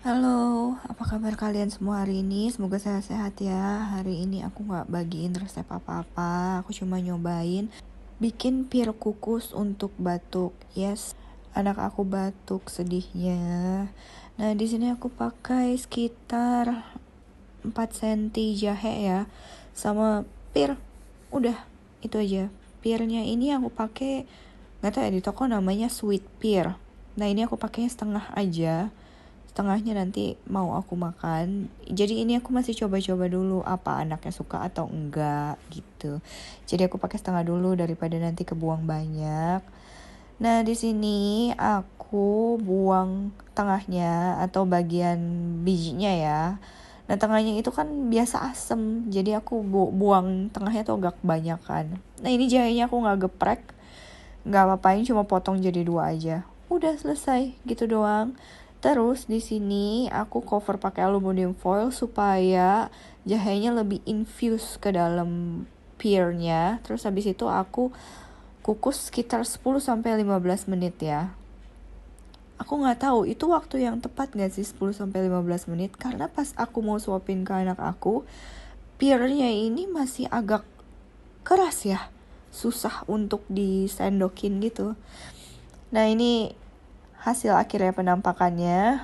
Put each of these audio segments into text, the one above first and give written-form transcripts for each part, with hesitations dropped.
Halo, apa kabar kalian semua hari ini? Semoga sehat-sehat ya. Hari ini aku gak bagiin resep apa-apa. Aku cuma nyobain bikin pir kukus untuk batuk. Yes, anak aku batuk sedihnya. Nah, di sini aku pakai sekitar 4 cm jahe ya. Sama pir. Udah, itu aja. Pirnya ini aku pakai, gak tahu ya, di toko namanya sweet pir. Nah, ini aku pakainya setengah aja. Setengahnya nanti mau aku makan. Jadi ini aku masih coba-coba dulu apa anaknya suka atau enggak gitu. Jadi aku pakai setengah dulu daripada nanti kebuang banyak. Nah, di sini aku buang tengahnya atau bagian bijinya ya. Nah, tengahnya itu kan biasa asem. Jadi aku buang tengahnya tuh agak banyak kan. Nah, ini jahenya aku nggak geprek. Nggak apa-apain, cuma potong jadi 2 aja. Udah selesai gitu doang. Terus di sini aku cover pakai aluminium foil supaya jahenya lebih infuse ke dalam pirnya. Terus habis itu aku kukus sekitar 10-15 menit ya. Aku nggak tahu itu waktu yang tepat nggak sih 10-15 menit, karena pas aku mau suapin ke anak aku, pirnya ini masih agak keras ya, susah untuk disendokin gitu. Nah, ini hasil akhirnya penampakannya.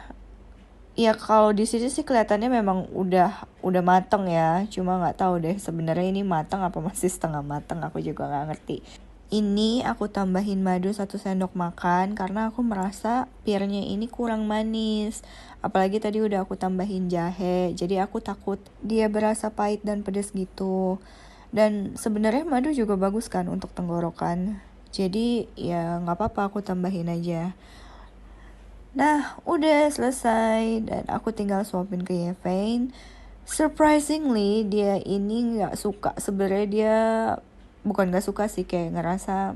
Ya kalau di sini sih kelihatannya memang udah mateng ya. Cuma nggak tahu deh sebenarnya ini mateng apa masih setengah mateng, aku juga nggak ngerti. Ini aku tambahin madu 1 sendok makan karena aku merasa pirnya ini kurang manis. Apalagi tadi udah aku tambahin jahe, jadi aku takut dia berasa pahit dan pedas gitu. Dan sebenarnya madu juga bagus kan untuk tenggorokan. Jadi ya nggak apa-apa, aku tambahin aja. Nah, udah selesai dan aku tinggal suapin ke Yevain. Surprisingly, dia ini nggak suka. Sebenarnya dia bukan nggak suka sih, kayak ngerasa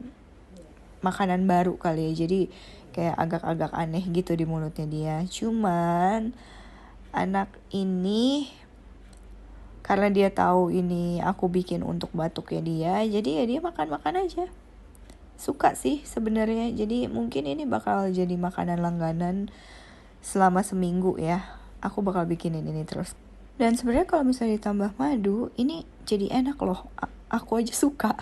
makanan baru kali ya. Jadi kayak agak-agak aneh gitu di mulutnya dia. Cuman anak ini karena dia tahu ini aku bikin untuk batuknya dia, jadi ya dia makan-makan aja. Suka sih sebenarnya. Jadi mungkin ini bakal jadi makanan langganan selama seminggu ya. Aku bakal bikinin ini terus. Dan sebenarnya kalau misalnya ditambah madu, ini jadi enak loh. Aku aja suka.